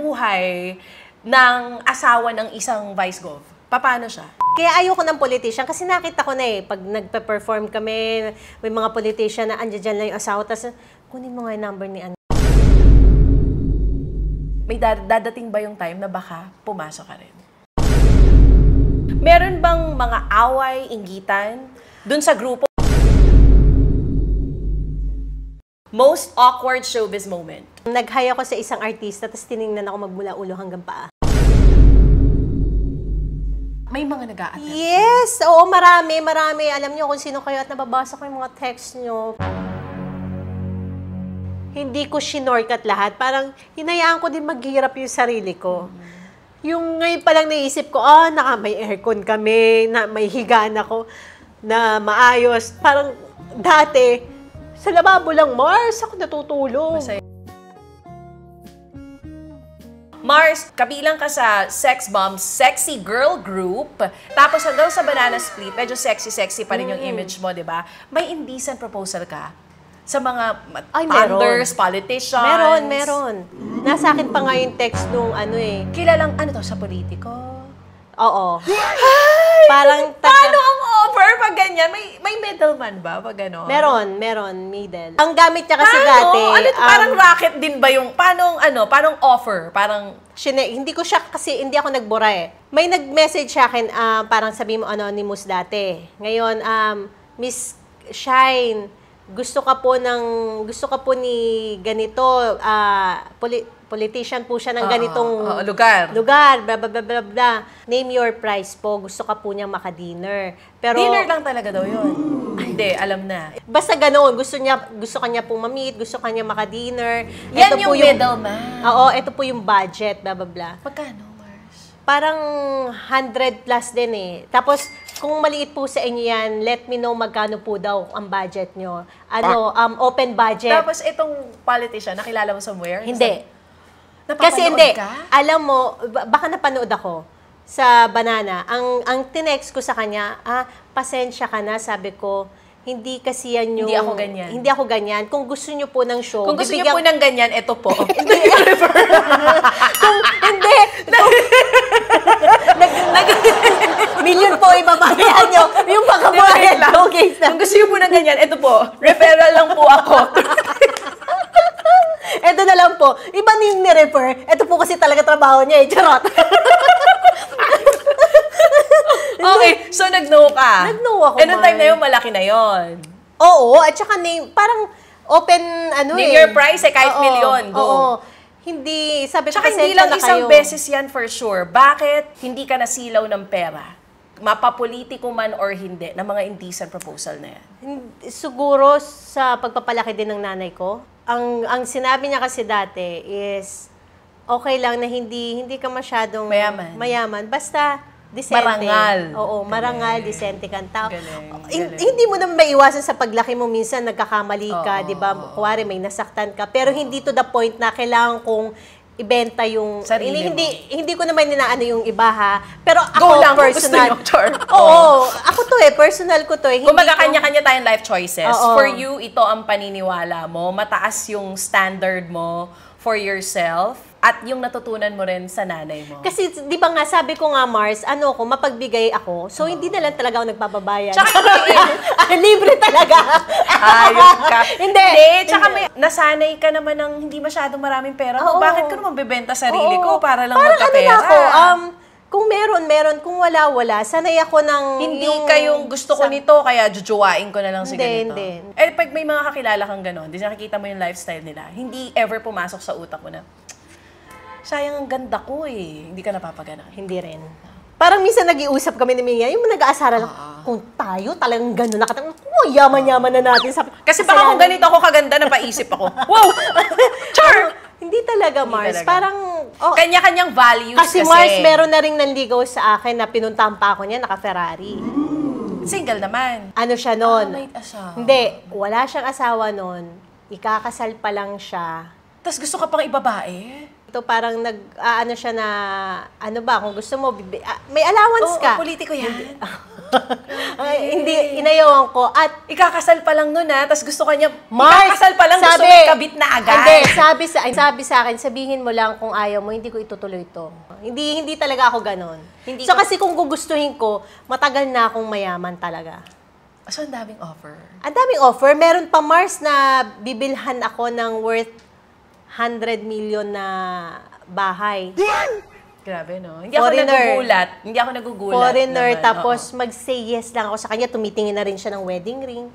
buhay ng asawa ng isang vice gov? Paano siya? Kaya ayoko ng politician kasi nakita ko na eh, pag nagpe-perform kami, may mga politician na andyan lang yung asawa, tapos kunin mo nga yung number ni ano. May dadating ba yung time na baka pumasok ka rin? Meron bang mga away, inggitan dun sa grupo? Most awkward showbiz moment? Nag-hire ako sa isang artista, tapos tiningnan ako magmula ulo hanggang paa. May mga nag-a-attend? Yes! Oo, marami. Alam niyo kung sino kayo at nababasa ko yung mga text niyo. Hindi ko shinorkat lahat. Parang hinayaan ko din maghirap yung sarili ko. Yung ngayon palang naisip ko, may aircon kami, na may higaan ako na maayos. Parang dati, sa lababo lang, Mars, ako natutulog. Masaya. Mars, kabilang ka sa Sex Bombs Sexy Girl Group. Tapos hanggang sa Banana Split, medyo sexy pa rin yung image mo, di ba? May indecent proposal ka sa mga thunders, politicians. Meron. Nasa akin pa nga yung text nung Kilalang sa politiko? Oo. Parang paano ang offer pag ganyan? May middleman ba pag gano'n? Meron, middle. Ang gamit niya kasi dati, parang racket din ba yung paano offer? Parang hindi ako nagbura eh. May nag-message sa akin, parang sabi mo anonymous dati. Ngayon, Miss Shine, gusto ka po ni ganito, politician po siya ng ganitong lugar, blah, blah, blah, blah, blah. Name your price po. Gusto ka po niyang maka-dinner. Pero dinner lang talaga daw yun. Hindi, alam na. Basta ganoon, gusto kanya pong ma-meet, gusto kanya maka-dinner. Yan yung middleman. Oo, ito po yung budget, blah, blah, blah. Magkano, Mars? Parang 100 plus din eh. Tapos, kung maliit po sa inyo yan, let me know magkano po daw ang budget nyo. Open budget. Tapos itong politician, nakilala mo somewhere? Hindi. Kasi hindi. Alam mo, baka napanood ako sa Banana. Ang tinext ko sa kanya, pasensya ka na, sabi ko, hindi kasi yan yung... Hindi ako ganyan. Kung gusto nyo po ng show... Kung gusto nyo po ng ganyan, ito po. Hindi. Million po ibabayaran nyo. Yung pagkabayan lang. Kung gusto nyo po ng ganyan, ito po. Referral lang po ako. Ito na lang po. Iba na yung ni-refer. Ito po kasi talaga trabaho niya eh. Charot. Okay, so nag-know ka? Nag-know ako, nung time na yun, malaki na yun. Oo, at saka parang open, name your price kahit milyon. Go. Oo. Hindi, sabi ko kasi hindi lang isang beses yan for sure. Bakit hindi ka nasilaw ng pera? Mapapolitiko man or hindi, na mga indecent proposal na yan? Siguro sa pagpapalaki din ng nanay ko. Ang sinabi niya kasi dati is, okay lang na hindi ka masyadong mayaman. Basta, decente. Marangal. Oo, marangal, decente kang tao. Hindi mo naman maiwasan sa paglaki mo, minsan nagkakamali ka, di ba? Kuwari may nasaktan ka. Pero hindi to the point na kailangan kong ibenta yung sarili mo. Hindi ko naman ninaano yung iba ha. Pero ako personal. Oo, ako to personal ko to Kung kanya-kanya tayong life choices. For you, ito ang paniniwala mo. Mataas yung standard mo for yourself. At yung natutunan mo rin sa nanay mo. Kasi, di ba nga, sabi ko nga, Mars, mapagbigay ako. So, hindi na lang talaga ako nagbababayan. Tsaka, libre talaga. Ayun ka. Hindi. Tsaka nasanay ka naman ng hindi masyadong maraming pera. Bakit ko naman bibenta sarili ko para lang magkapera? Kung meron. Kung wala. Sanay ako ng... Hindi kayong gusto ko nito, kaya jujuwain ko na lang si ganito. Hindi. Pag may mga kakilala kang gano'n, di nakikita mo yung lifestyle nila, hindi ever pumasok sa utak mo na, sayang ang ganda ko eh. Hindi ka napapagana. Hindi rin. Parang minsan nag-iusap kami ni Mia, yung nag-aasara lang, kung tayo talagang gano'n nakatang, yaman-yaman na natin. Kasi baka kung ganito ako kaganda, napaisip ako. Wow! Char! Hindi talaga, Mars. Parang... kanya-kanyang values kasi. Mars, meron na rin nanligaw sa akin na pinuntahan pa ako niya, naka-Ferrari. Single naman. Ano siya nun? May asawa. Hindi. Wala siyang asawa nun. Ikakasal pa lang siya. Tapos gusto ka pang ibabae? to parang ano siya na, ano ba, kung gusto mo, may allowance ka. Politiko yan. Hindi, inayawan ko. At Ikakasal pa lang nun tapos gusto ka niya, Mars, ikakasal pa lang gusto mo ikabit na agad. Hindi, sabi sa akin, sabihin mo lang kung ayaw mo, hindi ko itutuloy ito. Hindi talaga ako ganon. Kasi kung gugustuhin ko, matagal na akong mayaman talaga. So, ang daming offer. Ang daming offer. Meron pa, Mars, na bibilhan ako ng worth 100 million na bahay. Grabe, no? Hindi ako nagugulat. Foreigner, naman, tapos mag-say yes lang ako sa kanya. Tumitingin na rin siya ng wedding ring.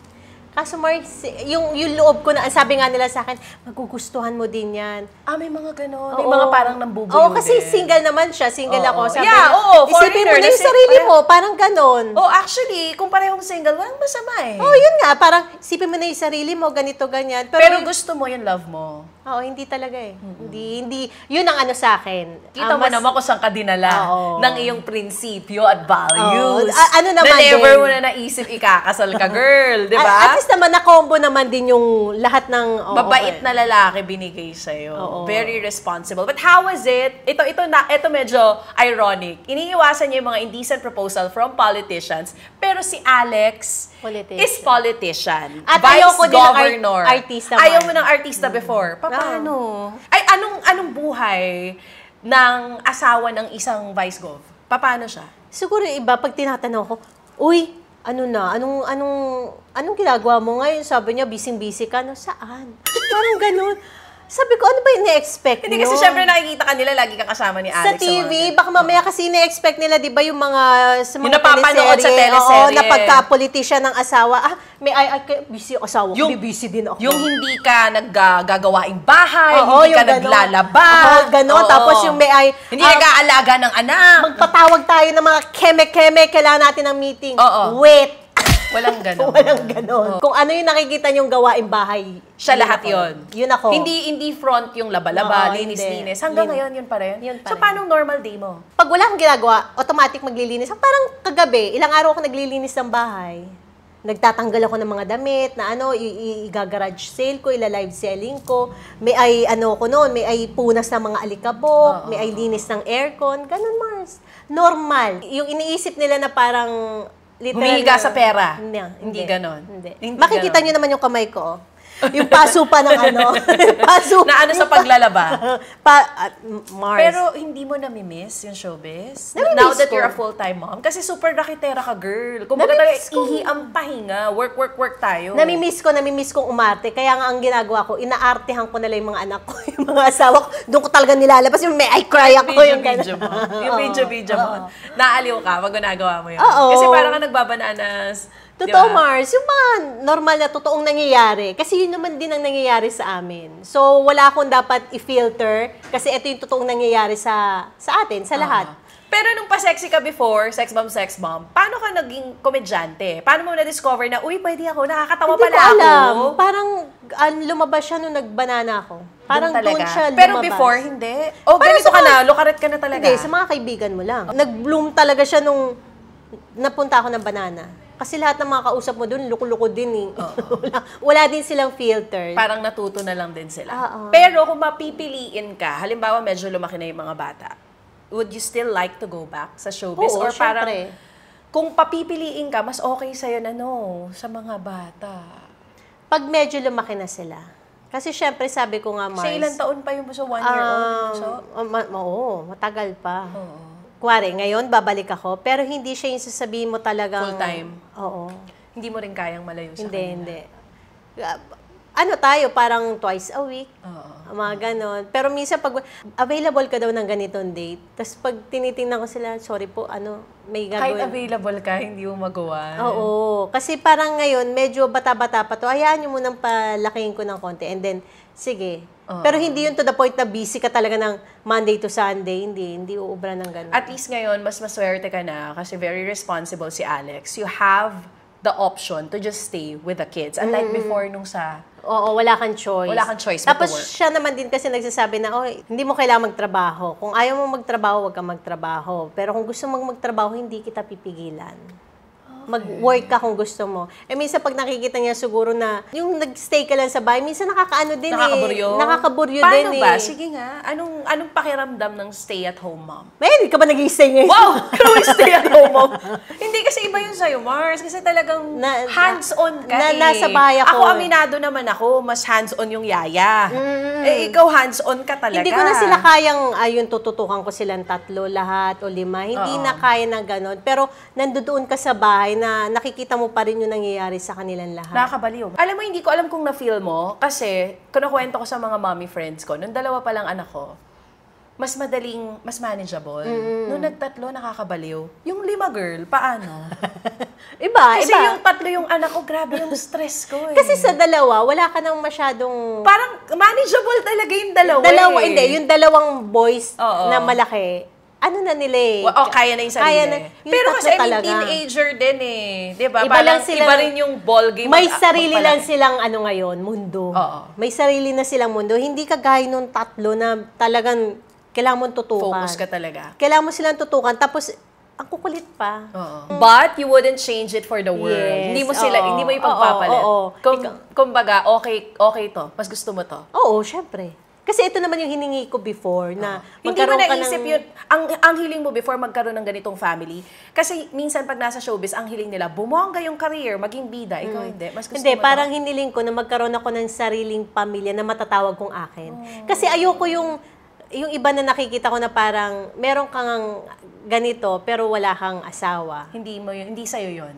Kaso, Mars, yung loob ko na, sabi nga nila sa akin, magugustuhan mo din yan. May mga ganon. Oo. May mga parang nambubuyo kasi single naman siya. Single ako. Sabi, isipin mo foreigner, na yung sarili mo. Parang ganon. Actually, kung parehong single, walang masama eh. Yun nga. Parang isipin mo na yung sarili mo, ganito, ganyan. Pero gusto mo yung love mo. Hindi talaga eh. Hindi. Yun ang ano sa akin. Kita mo naman kung saan ka dinala ng iyong prinsipyo at values. Ano naman na never din. mo na naisip ikakasal ka, girl. Di ba? At least naman, na-combo naman din yung lahat ng... Mabait na lalaki binigay sa'yo. Very responsible. But how was it? Ito medyo ironic. Iniiwasan niya yung mga indecent proposal from politicians. Pero si Alex is politician. At Vice ayoko din ng governor. artista. Ayaw mo ng artista before. Paano? Ay, anong buhay ng asawa ng isang vice gov? Paano siya? Siguro iba, pag tinatanong ko, uy, anong ginagawa mo ngayon? Sabi niya, busy-busy ka. Saan? Parang ganun. Sabi ko, ano ba yung na-expect Hindi kasi syempre nakikita ka nila, lagi kang kasama ni Sa Alex. TV, baka mamaya kasi na-expect nila, di ba, yung mga sa mga yung napapanood sa teleserye. na pagka-politisyan ng asawa, busy yung asawa ko, busy din ako. Yung hindi ka naggagawaing bahay, hindi ka naglalaba. Ganon. Tapos yung hindi nag-aalaga ng anak. Magpatawag tayo ng mga keme-keme, kailangan natin ng meeting. Wait. Walang ganon. Walang ganon. Kung ano yung nakikita niyong gawaing bahay, siya lahat yun. Yun ako. Hindi front yung laba-laba, linis-linis. Hanggang ngayon, yun pa rin? Yun pa So, rin. paano normal day mo? Pag wala akong ginagawa, automatic maglilinis. Parang kagabi, ilang araw ako naglilinis ng bahay. Nagtatanggal ako ng mga damit na i-garage sale ko, ila-live selling ko. May punas ng mga alikabok, may linis ng aircon. Ganun, Mars. Normal. Yung iniisip nila na parang humihiga sa pera. Hindi ganon. Hindi. Makikita nyo naman yung kamay ko. Yung paso pa ng paso. Na sa paglalaba. Mars. Pero hindi mo namimiss yung showbiz? Now that you're a full-time mom? Kasi super rakitera ka, girl. Kung baga talaga, ihi ang pahinga. Work tayo. Namimiss kong umarte. Kaya nga ang ginagawa ko, inaartehan ko na lang yung mga anak ko, yung mga asawa ko. Doon ko talaga nilalabas yung may I cry ako. Yung video mo. Naaliw ka pag ginagawa mo yun. Oo. Kasi parang ka nagbabananas. Totoo, Mars. Yung mga normal na totoong nangyayari. Kasi yun naman din ang nangyayari sa amin. So, wala akong dapat i-filter. Kasi ito yung totoong nangyayari sa atin, sa lahat. Pero nung pa-sexy ka before, sex bomb, paano ka naging komedyante? Paano mo na-discover na, uy, pwede ako, nakakatawa Hindi pala ko alam. ako? Parang lumabas siya nung nagbanana ako. Parang doon siya lumabas. Pero before, hindi? O, ganito ka na, lukaret ka na talaga? Hindi, sa mga kaibigan mo lang. Nag-bloom talaga siya nung napunta ako ng banana. Kasi lahat ng mga kausap mo doon, luko-luko din eh. wala din silang filter. Parang natuto na lang din sila. Pero kung mapipiliin ka, halimbawa medyo lumaki na yung mga bata, would you still like to go back sa showbiz? Oo, or parang, syempre. kung papipiliin ka, mas okay sa'yo na sa mga bata? Pag medyo lumaki na sila. Kasi syempre sabi ko nga, Mars. Sa ilang taon pa yung buso? 1 year old? Oo, matagal pa. Oo. Kuwari, ngayon babalik ako, pero hindi siya yung sasabihin mo talagang... Full time? Oo. Hindi mo rin kayang malayo sa kanila? Hindi. Ano tayo, parang twice a week. Oo. Mga ganon. Pero minsan pag available ka daw ng ganitong date, tapos pag tinitingnan ko sila, sorry po, may gagawin. Kahit available ka, hindi mo magawa. Oo. Kasi parang ngayon, medyo bata-bata pa to. Hayaan nyo munang palakihin ko ng konti. And then, sige. Pero hindi yun to the point na busy ka talaga ng Monday to Sunday. Hindi uubra ng ganun. At least ngayon, mas maswerte ka na kasi very responsible si Alex. You have the option to just stay with the kids. Unlike before nung sa... Oo, wala kang choice. Wala kang choice but Tapos to work. siya naman din kasi nagsasabi na, hindi mo kailangan magtrabaho. Kung ayaw mo magtrabaho, wag kang magtrabaho. Pero kung gusto mong magtrabaho, hindi kita pipigilan. Mag-work ka kung gusto mo. Minsan pag nakikita niya siguro na yung nag-stay ka lang sa bahay, minsan nakakaano din Nakakaburyo? Nakakaburyo Paano din ba? eh. Sige nga. Anong pakiramdam ng stay-at-home mom? May, hindi ka ba nag-stay ngayon? Wow! Pero stay-at-home mom. Hindi kasi iba yun sa'yo, Mars. Kasi talagang hands-on ka nasa bahay ako. Ako, aminado naman ako. Mas hands-on yung yaya. Ikaw hands-on ka talaga. Hindi ko na sila kayang, ayun, tututukan ko silang 3, lahat, o 5. Hindi na kaya ng ganon. Pero nandoon ka sa bahay na nakikita mo pa rin yung nangyayari sa kanilang lahat. Nakakabaliw. Alam mo, hindi ko alam kung na-feel mo kasi kinukwento ko sa mga mommy friends ko, nung 2 pa lang anak ko, mas madaling, mas manageable. Nung nag-3, nakakabaliw. Yung 5 girl, paano? Iba. Kasi yung 3 yung anak ko, grabe yung stress ko eh. Kasi sa 2, wala ka nang masyadong... Parang manageable talaga yung 2 Dalawa, eh. hindi. Yung 2 boys na malaki, ano na nila eh. Kaya na yung sarili. Kaya na, yung pero kasi, talaga. teenager din eh. Diba? Iba lang sila. Iba rin yung ball game. May sarili lang silang ngayon, mundo. Oo. May sarili na silang mundo. Hindi kagaya nung 3 na talagang kailangan mong tutukan. Focus ka talaga. Kailangan mo silang tutukan. Tapos, ang kukulit pa. But you wouldn't change it for the world. Yes, Hindi mo hindi mo ipagpapalit. Kumbaga, okay to. Mas gusto mo to. Oo, syempre. Kasi ito naman yung hiningi ko before na Hindi mo magkaroon ka naisip ng... yun, ang hiling mo before magkaroon ng ganitong family. Kasi minsan pag nasa showbiz, ang hiling nila, bumongga yung career, maging bida. Ikaw hindi. Mas gusto Hindi, mo parang hiniling ko na magkaroon ako ng sariling pamilya na matatawag kong akin. Kasi ayoko yung iba na nakikita ko na parang meron kang ganito pero wala kang asawa. Hindi sa'yo yun.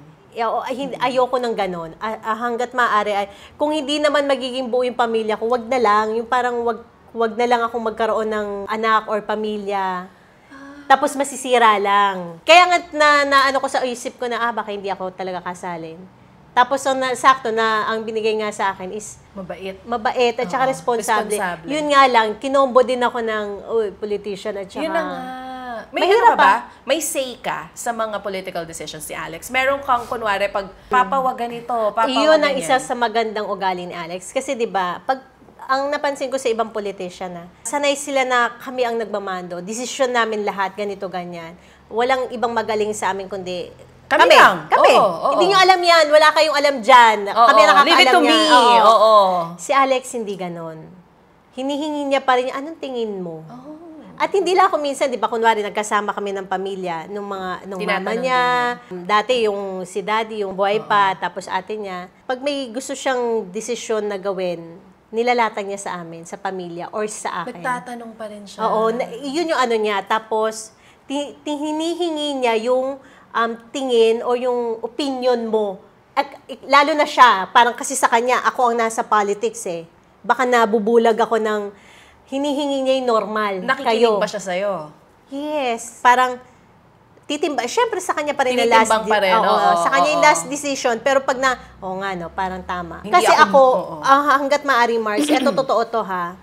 Ayoko ng ganon. Hanggat maaari, kung hindi naman magiging buo yung pamilya ko, wag na lang. Yung parang wag na lang ako magkaroon ng anak or pamilya. Tapos masisira lang. Kaya nga na ano ko sa isip ko na, baka hindi ako talaga kasalin. Tapos sakto na ang binigay nga sa akin is mabait at saka responsable. Yun nga lang, kinombo din ako ng politician at saka... Yun na nga. May hirap ba? May say ka sa mga political decisions ni Alex? Meron kang kunwari pag papawag ganito, papawag Yun ang ganyan. isa sa magandang ugali ni Alex. Kasi 'di ba, ang napansin ko sa ibang politician sanay sila na kami ang nagmamando. Desisyon namin lahat, ganito, ganyan. Walang ibang magaling sa amin kundi kami lang. Kami. Oo. Hindi nyo alam yan. Wala kayong alam dyan. Kami ang nakakaalam leave it to niya. me. Oo. Si Alex hindi ganon. Hinihingi niya pa rin, anong tingin mo? At hindi lang ako minsan, di ba, kunwari nagkasama kami ng pamilya, nung mama niya, dati yung si daddy, yung buhay pa, tapos ate niya. Pag may gusto siyang desisyon na gawin, nilalatag niya sa amin, sa pamilya, or sa akin. Nagtatanong pa rin siya. Oo, yun yung ano niya. Tapos, hinihingi niya yung tingin o yung opinion mo. At lalo na siya, parang kasi sa kanya, ako ang nasa politics eh. Baka nabubulag ako ng hinihingi niya yung normal. Nakikinig ba siya sa'yo? Yes. Parang titimba. Siyempre sa kanya pa rin yung last pa rin. sa kanya yung last decision. Pero pag parang tama. Kasi ako, hanggat maaari, Mars, eto totoo to ha.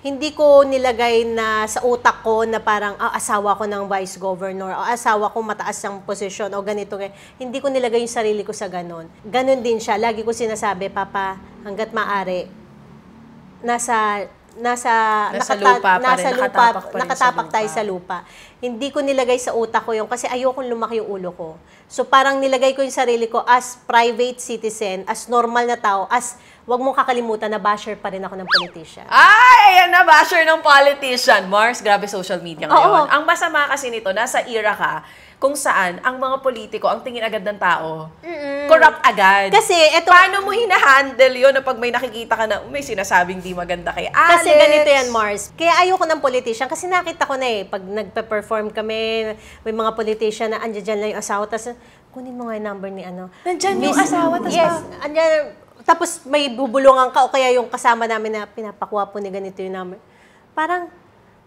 Hindi ko nilagay na sa utak ko na parang asawa ko ng vice governor o asawa ko mataas ang posisyon o ganito. Hindi ko nilagay yung sarili ko sa ganon. Ganon din siya. Lagi ko sinasabi, Papa, hanggat maaari, nasa lupa, nakatapak tayo sa lupa. Hindi ko nilagay sa utak ko yung kasi ayokong lumaki yung ulo ko. So parang nilagay ko yung sarili ko as private citizen, as normal na tao, as wag mong kakalimutan na basher pa rin ako ng politician. Ay, ayan na, basher ng politician. Mars, grabe social media ngayon. Ang masama kasi nito, nasa era ka kung saan ang mga politiko, ang tingin agad ng tao, corrupt agad. Kasi ito, paano mo hinahandle yun na pag may nakikita ka na may sinasabing di maganda kay Alex? Kasi ganito yan, Mars. Kaya ayoko ng politician kasi nakita ko na pag nagpe-perform kami, may mga politician na andyan lang yung asawa, tapos kunin mo nga yung number ni ano. Nandyan yung asawa, tapos yes, andyan, tapos may bubulungan ka o kaya yung kasama namin na pinapakuha po ni ganito yung number. Parang,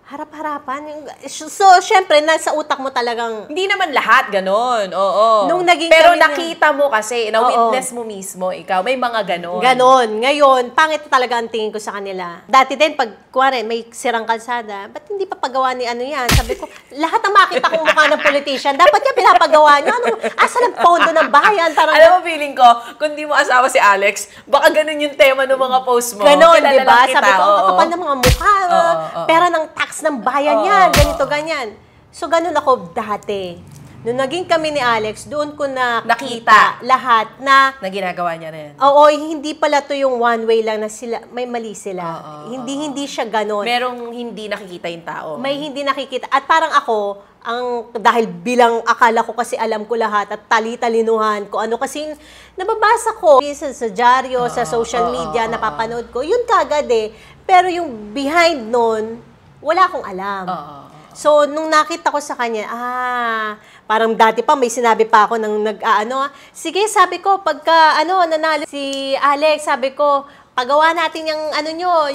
harap-harapan. So, syempre, nasa utak mo talagang... Hindi naman lahat ganon. Oo. Pero nakita mo kasi, na-witness mo mismo, ikaw, may mga ganon. Ganon. Ngayon, pangit talaga ang tingin ko sa kanila. Dati din, pag, kuwari, may sirang kalsada, ba't hindi pa pagawa ni ano yan? Sabi ko, lahat ng makita kong mukha ng politician, dapat yan pinapagawa niyo. Asa ng pondo ng bayan? Parang, alam mo, feeling ko, kung di mo asawa si Alex, baka ganon yung tema ng mga post mo. Ganon, di ba? Sabi ko, ang kapal ng mga mukha, pera ng tax ng bayan yan, ganito, ganyan. So, ganun ako dati. Nung naging kami ni Alex, doon ko Nakita. nakita lahat na Na ginagawa niya rin. oo, hindi pala to yung one way lang na sila, may mali sila. Hindi siya ganon. Merong hindi nakikita yung tao. May hindi nakikita. At parang ako, dahil bilang akala ko kasi alam ko lahat at tali-talinuhan ko, ano kasi nababasa ko sa dyaryo, sa social media, napapanood ko, yun kagad eh. Pero yung behind nun, wala akong alam. So, nung nakita ko sa kanya, parang dati pa may sinabi pa ako ng sige, sabi ko, pagka nanalo si Alex, sabi ko, pagawa natin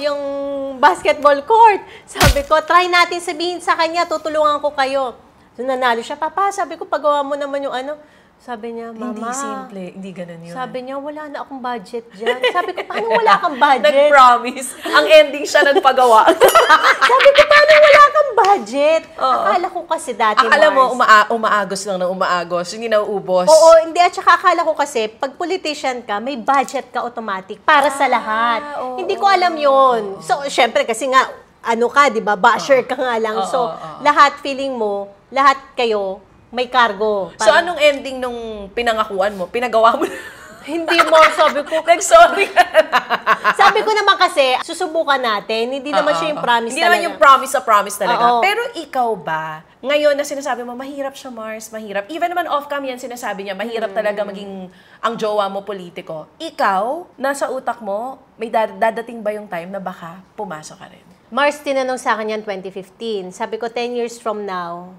yung basketball court. Sabi ko, try natin sabihin sa kanya, tutulungan ko kayo. So, nanalo siya, Papa, sabi ko, pagawa mo naman yung Sabi niya, Mama. Hindi simple, hindi ganun yun. Sabi niya, wala na akong budget dyan. Sabi ko, paano wala kang budget? Nag-promise. Ang ending siya nagpagawa. Sabi ko, paano wala kang budget? Akala ko kasi dati, Akala mo, Mars. umaagos lang na umaagos. Hindi na uubos. Oo, hindi. At saka akala ko kasi, pag politician ka, may budget ka automatic para sa lahat. Hindi ko alam yon. So, syempre, kasi nga, di ba, basher ka nga lang. So, lahat, feeling mo, lahat kayo, may cargo. So, anong ending nung pinangakuan mo? Pinagawa mo? Hindi mo, sabi ko. Nag-sorry ka na. Sabi ko naman kasi, susubukan natin. Hindi naman siya yung promise Hindi talaga. naman yung promise sa promise talaga. Oo. Pero ikaw ba, ngayon na sinasabi mo, mahirap siya, Mars, mahirap. Even naman off-cam yan sinasabi niya, mahirap talaga maging ang jowa mo politiko. Ikaw, nasa utak mo, may dadating ba yung time na baka pumasok ka rin? Mars, tinanong sa akin yan 2015. Sabi ko, 10 years from now,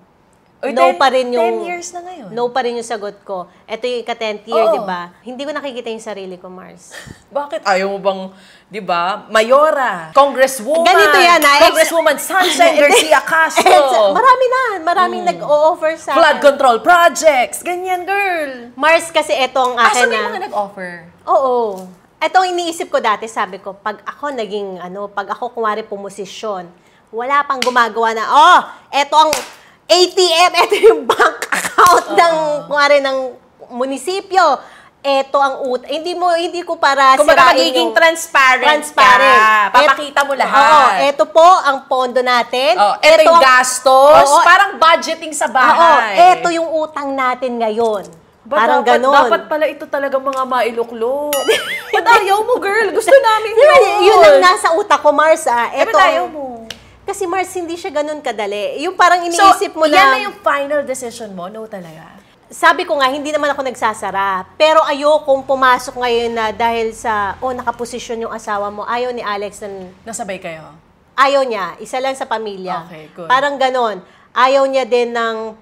Uy, no pa rin yung 10 years na ngayon. No pa rin yung sagot ko. Ito yung ika-10th year, Oo. di ba? Hindi ko nakikita yung sarili ko, Mars. Bakit? Ayaw mo bang, di ba, Mayora, Congresswoman, Ganito yan, Congresswoman Sunshine Garcia Castro, Maraming nag-o-offer sa flood akin. control projects, ganyan, girl. Mars, kasi ito ang akin Asa may na. mga nag-offer? Oo. Ito ang iniisip ko dati, sabi ko, pag ako naging, pag ako kumari pumosisyon, wala pang gumagawa na, eto ang ATM, eto yung bank account kumari ng munisipyo, eto ang hindi ko para Kumbaga sirain magiging yung transparent ka. Papakita mo lahat. Oo, eto po ang pondo natin. Eto yung gastos. Oo. Parang budgeting sa Oo, bahay. eto yung utang natin ngayon. Ba, Parang dapat, ganon. Dapat pala ito talaga mga mailuklo. Ba't ayaw mo, girl? Gusto namin Di ba, yun. yun ang nasa utak ko, Mars. Ba't ayaw mo? Kasi Mars, hindi siya ganun kadali. Yung parang iniisip mo yan na... na yung final decision mo? No talaga? Sabi ko nga, hindi naman ako nagsasara. Pero ayokong pumasok ngayon na dahil sa, nakaposisyon yung asawa mo. Ayaw ni Alex na... Nasabay kayo? Ayaw niya. Isa lang sa pamilya. Okay, good. Parang ganon. Ayaw niya din ng...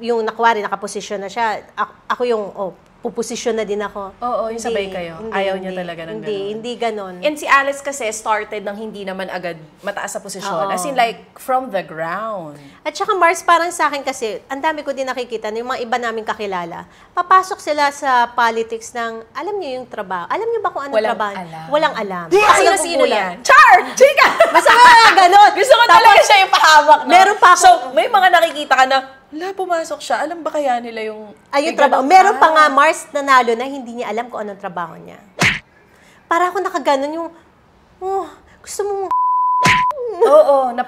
yung nakuwari, nakaposisyon na siya. Ako yung... puposisyon na din ako. Oo, yung sabay kayo. Ayaw niya talaga ng ganon. Hindi ganon. And si Alex kasi started nang hindi naman agad mataas sa posisyon. Oo. As in like, from the ground. At saka Mars, parang sa akin kasi, ang dami ko din nakikita na yung mga iba naming kakilala, papasok sila sa politics ng, alam niyo yung trabaho. Alam niyo ba kung anong Walang trabaho? alam. Walang alam. Sino yan? Char! Chika! Basta mga ganon. Gusto ko talaga siya yung pahamak. No? Meron pa ako. So, may mga nakikita ka na, pumasok siya. Alam ba kaya nila yung... Ay, yung trabaho. Meron pa nga Mars nanalo na hindi niya alam kung anong trabaho niya. Para ako nakaganon yung, gusto mong Oo, ano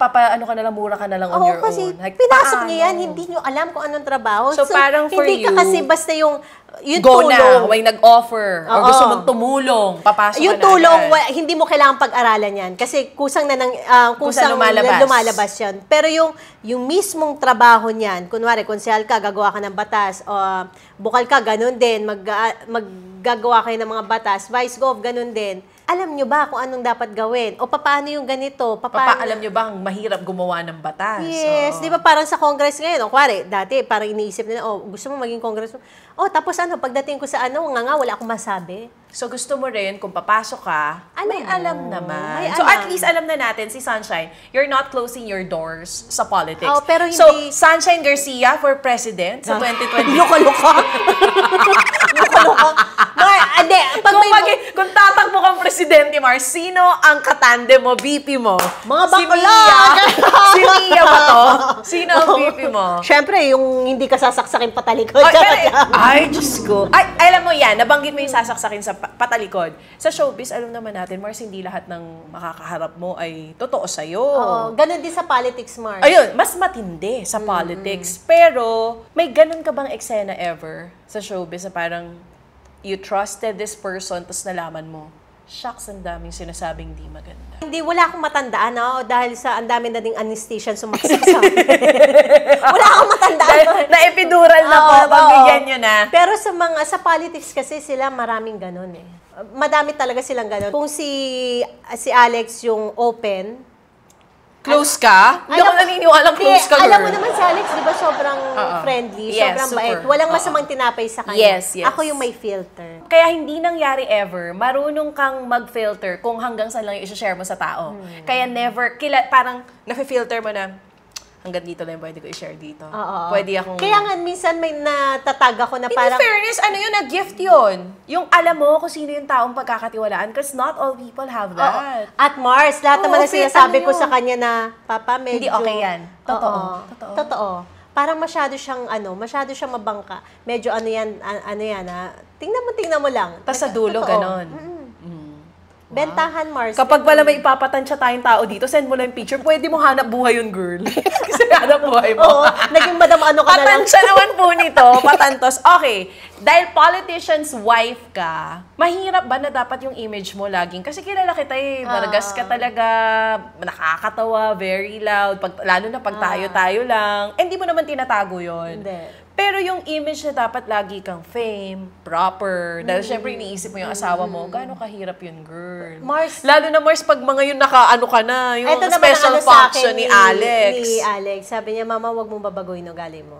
ka na lang, mura ka na lang on your kasi own. Like, pinasok paano? niya yan, hindi niyo alam kung anong trabaho. So, parang for hindi ka you, kasi basta yung Go tulong. na, may nag-offer, or Oo. gusto mong tumulong, papasok Yung ka na tulong, agad. hindi mo kailangan pag-aralan yan. Kasi kusang Kusang lumalabas. lumalabas yan. Pero yung mismong trabaho niyan, kunwari, konsehal ka, gagawa ka ng batas, o bukal ka, ganun din, maggagawa kayo ng mga batas, vice gov, ganun din. Alam nyo ba kung anong dapat gawin? O paano yung ganito? Alam nyo ba, ang mahirap gumawa ng batas? Yes, Oo. di ba parang sa Congress ngayon, kuwari, dati parang iniisip nila, gusto mo maging Congress? Tapos pagdating ko sa wala akong masabi. So, gusto mo rin, kung papasok ka, may alam naman. May So, alam. at least alam na natin, si Sunshine, you're not closing your doors sa politics. Pero So, hindi... Sunshine Garcia for president sa 2020. Loka-loka. Loka-loka. Kung tatakbo kang presidente, Mars, sino ang katandem mo, VP mo? Mga Si bakla! Mia? Si Mia ba to? Sino ang VP mo? Siyempre, yung hindi ka sasaksakin patalikod. Ay, Diyos ko. Ay, alam mo yan, nabanggit mo yung sasaksakin sa patalikod. Sa showbiz, alam naman natin, Mars, hindi lahat ng makakaharap mo ay totoo sa'yo. Oo, ganun din sa politics, Mars. Ayun, mas matindi sa politics. Pero, may ganun ka bang eksena ever sa showbiz na parang you trusted this person, tapos nalaman mo, shucks, ang daming sinasabing di maganda. Hindi, wala akong matandaan, no? Dahil sa ang dami na ding anesthesian sumaksak sa akin. Wala akong matandaan. Na-epidural na po, pagbigyan nyo na. Pero sa politics kasi sila maraming ganun eh. Madami talaga silang ganun. Kung si Alex yung open, Close ka? Hindi ako naniniwalang close ka, girl. Alam mo naman si Alex, di ba sobrang friendly, Yes, sobrang super. bait. Walang masamang tinapay sa kanya. Yes, yes. Ako yung may filter. Kaya hindi nangyari ever, marunong kang mag-filter kung hanggang saan lang yung i-share mo sa tao. Kaya never, parang nafe-filter mo na, hanggang dito lang pwede ko i-share dito. Pwede akong... Kaya nga, minsan may natatag ako na In parang... fairness, ano yun, gift yun. Yung alam mo kung sino yung taong pagkakatiwalaan because not all people have that. At Mars, lahat naman na sinasabi ko yun. sa kanya na, Papa, medyo... Hindi okay yan. Totoo. Totoo. Parang masyado siyang mabangka. Medyo ano yan, tingnan mo lang. Tapos sa dulo, Totoo. ganon. Bentahan, Mars. Kapag pala may ipapatansya tayong tao dito, send mo lang yung picture, pwede mo hanap buhay yun, girl. Kasi hanap buhay mo. Oo, naging madam ano ka na lang. Patansya naman po nito, patantos. Okay, dahil politician's wife ka, mahirap ba na dapat yung image mo laging? Kasi kilala kita eh, maragas ka talaga, nakakatawa, very loud, lalo na pag tayo-tayo lang. Hindi mo naman tinatago yun. Hindi. Pero yung image na dapat lagi kang fame, proper, dahil syempre iniisip mo yung asawa mo, gaano kahirap yun, girl. Mars, Lalo na Mars, pag mga yun nakaano ka na, yung eto naman special ang ano sa function akin ni Alex. Ni Alex. Sabi niya, Mama, wag mong babagoy ng ugali mo.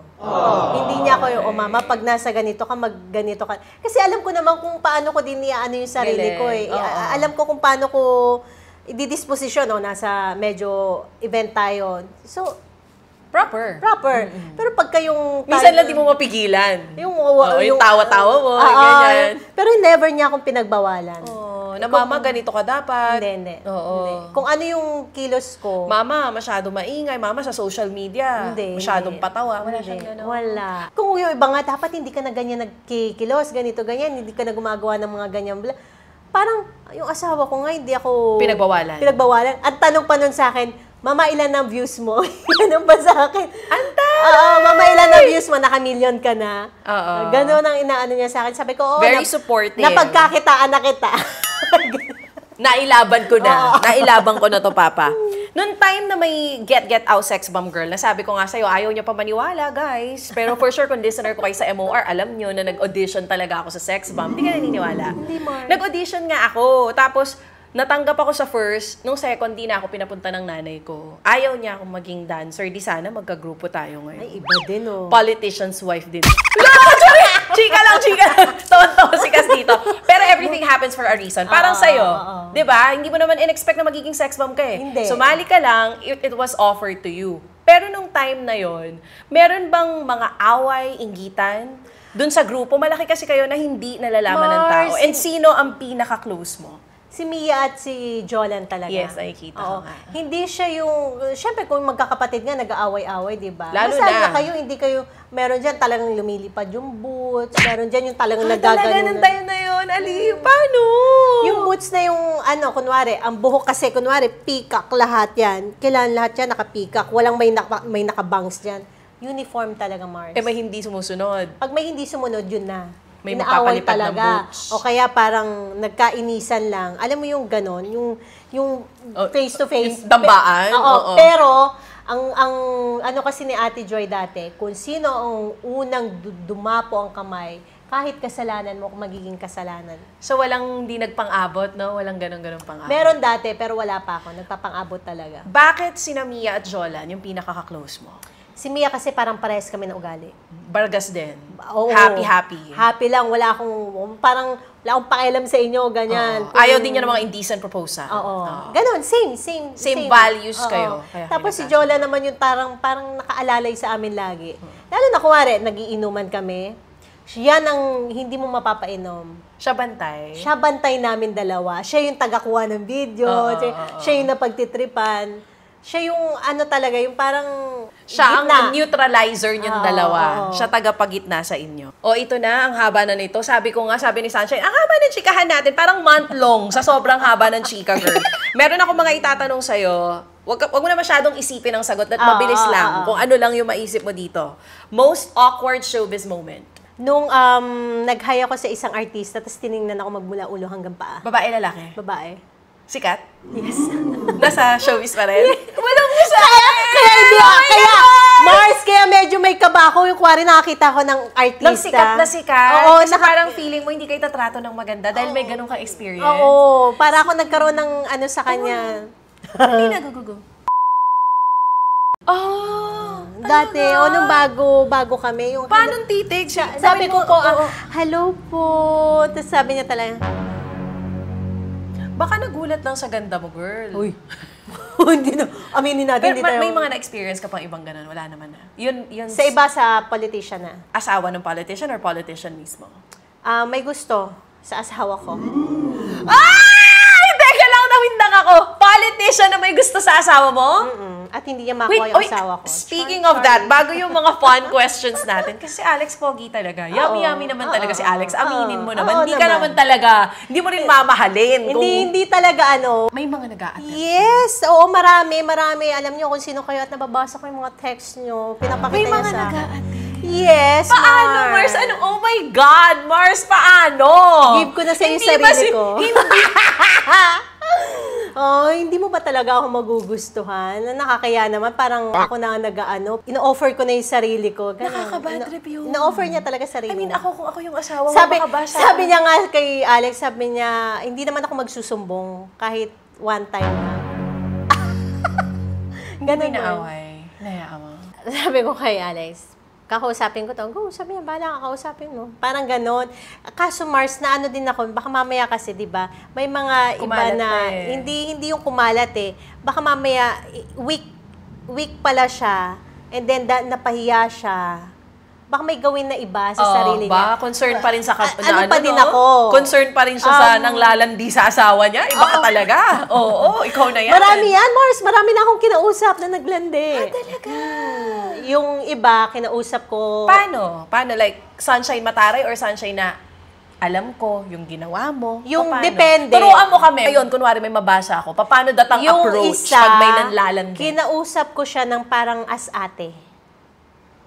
Hindi niya ako yung, Mama, pag nasa ganito ka, mag-ganito ka. Kasi alam ko naman kung paano ko din ano yung sarili ko eh. Alam ko kung paano ko i-disposition, nasa medyo event tayo. So, Proper. Pero pagka yung... Minsan lang di mo mapigilan. Yung tawa-tawa mo, ganyan. Pero never niya akong pinagbawalan. Na mama, ganito ka dapat. Hindi. Oo. Kung ano yung kilos ko. Mama, masyado maingay. Mama, sa social media. Masyadong patawa. Wala siyang gano'n. Wala. Kung yung iba nga, dapat hindi ka na ganyan nagkikilos, ganito, ganyan. Hindi ka na gumagawa ng mga ganyan. Parang, yung asawa ko nga, hindi ako... Pinagbawalan. At tanong pa nun sa akin, Mama, ilan ang views mo? Ganun ba sa akin? Antay! Mama, ilan ang views mo? Naka-million ka na. Oo. Ganun ang inaano niya sa akin. Sabi ko, very supportive. Napagkakitaan na kita. Nailaban ko na. Nailaban ko na to, Papa. Noong time na may Get Out Sex Bomb Girl, nasabi ko nga sa'yo, ayaw niyo pa maniwala, guys. Pero for sure, kung listener ko kayo sa MOR, alam niyo na nag-audition talaga ako sa Sex Bomb. Hindi ka naniniwala. Hindi, Mark. Nag-audition nga ako. Tapos, natanggap ako sa first, nung second, di na ako pinapunta ng nanay ko. Ayaw niya akong maging dancer. Di sana magka-grupo tayo ngayon. Ay, iba din, Politician's wife din. Chika lang. Tonto si Kas dito. Pero everything happens for a reason. Parang sa'yo. Di ba? Hindi mo naman in-expect na magiging sex bomb ka eh. Hindi. Sumali ka lang, it was offered to you. Pero nung time na yon, meron bang mga away, inggitan? Doon sa grupo, malaki kasi kayo na hindi nalalaman ng tao. And sino ang pinaka-close mo? Si Mia at si Jolan talaga. Yes, nakikita ko nga. Hindi siya yung... Siyempre, kung magkakapatid nga, nag-aaway-away, di ba? Lalo Masaya na. kayo, hindi kayo... Meron dyan talagang lumilipad yung boots. Meron dyan yung talagang Talaga nagagano. nang tayo na yun, Ali. Paano? Yung boots na yung, kunwari, ang buhok kasi, kunwari, peacock lahat yan. Kailangan lahat yan naka-peacock. Walang may naka-bangs dyan. Uniform talaga, Mars. May hindi sumusunod. Pag may hindi sumunod, yun na. May Inaaway magpapalipad ng talaga. boots. O kaya parang nagkainisan lang. Alam mo yung ganon, yung face-to-face. Yung dambaan? Oo. Pero, ang ano kasi ni Ate Joy dati, kung sino ang unang dumapo ang kamay, kahit kasalanan mo, kung magiging kasalanan. So, walang di nagpang-abot, no? Walang ganun-ganun pang-abot. Meron dati, pero wala pa ako. Nagpapang-abot talaga. Bakit sina Mia at Jolan yung pinaka-close mo? Si Mia kasi parang parehas kami na ugali. Bargas din. Oo. Happy. Happy lang. Wala akong pakialam sa inyo, ganyan. Ayaw din niya ng mga indecent proposal. Oo. Ganon, same. Same values Oo. kayo. Kaya Tapos si Jola naman yung parang nakaalalay sa amin lagi. Lalo na kumare, nagiinuman kami. Yan ang hindi mo mapapainom. Siya bantay. Siya bantay namin dalawa. Siya yung tagakuha ng video. Siya yung napagtitripan. Siya yung ano talaga, yung parang siya gitna. ang neutralizer niyong dalawa. Siya tagapagitna sa inyo. O ito na, ang haba na nito. Sabi ko nga, sabi ni Sunshine, ang haba ng chikahan natin, parang month long sa sobrang haba ng chika, girl. Meron ako mga itatanong sa'yo. Wag mo na masyadong isipin ang sagot at mabilis lang kung ano lang yung maisip mo dito. Most awkward showbiz moment. Nung nag-hire ako sa isang artista, tapos tiningnan ako magmula ulo hanggang paa. Babae, lalaki? Babae. Sikat? Yes. Nasa showbiz pa rin? Walang mo sa Kaya hindi kaya, Mars, kaya medyo may kaba ako. Yung kuwari nakakita ko ng artista. Lang sikat na sikat. Oo, Kasi parang feeling mo hindi kayo tatrato ng maganda dahil may ganun ka experience. Oo, para ako nagkaroon ng ano sa kanya. Hindi na gugugo. Oh, Dati, nung bago kami. Yung paano titig? sabi ko po, hello po. Tapos sabi niya talaga, baka nagulat lang sa ganda mo, girl. uy, hindi na, aminin natin, Pero hindi tayo. may mga na-experience ka pang ibang ganun? Wala naman na. Yun Sa iba, sa politician na. asawa ng politician or politician mismo? May gusto sa asawa ko. Ay! Teka lang, nawindang ako. Politician na may gusto sa asawa mo? At hindi niya makuha yung asawa ko. Speaking of that, bago yung mga fun questions natin, kasi si Alex pogi talaga. Yummy naman talaga si Alex. Aminin mo naman. Hindi ka naman talaga, hindi mo rin mamahalin. Hindi talaga May mga nag-a-attend. Yes, oo, marami. Alam niyo kung sino kayo at nababasa ko yung mga text niyo. Pinapakita May niya mga sa akin. nag-a-attend. Yes, Paano, Mars? Oh my God, Mars, paano? Give ko na sa iyo Hindi sarili ba si- ko. Hindi. Hindi mo ba talaga ako magugustuhan? Nakakaya naman, parang ako na ino-offer ko na yung sarili ko. Nakaka-bad trip yun. Ino-offer niya talaga sarili I mean, niya. kung ako yung asawa mo, Sabi, baka ba siya? sabi niya nga kay Alex, sabi niya, hindi naman ako magsusumbong kahit one time na. Ganun Hindi yun. naaway. Nayaan mo. Sabi ko kay Alex, kakausapin ko to. Go, sabi niya, bahala ka, kausapin mo. Parang ganon. Kaso Mars, na ano din ako, baka mamaya kasi, di ba, may mga Kumalat iba na, pa eh. hindi yung kumalat eh. Baka mamaya, weak pala siya, and then napahiya siya. Baka may gawin na iba sa sarili niya. Concern pa rin sa Ano pa din ako? Concern pa rin siya sa nanglalandi sa asawa niya? Iba ka talaga. Oo, ikaw na yan. Marami yan, Mars. Marami na akong kinausap na naglandi. Talaga? Yung iba, kinausap ko. Paano? Like, sunshine mataray or sunshine na alam ko yung ginawa mo? Yung Paano? depende. Turuan mo kami. Ngayon, kunwari may mabasa ako. Paano datang approach pag may nanlalandi? Kinausap ko siya ng parang as ate.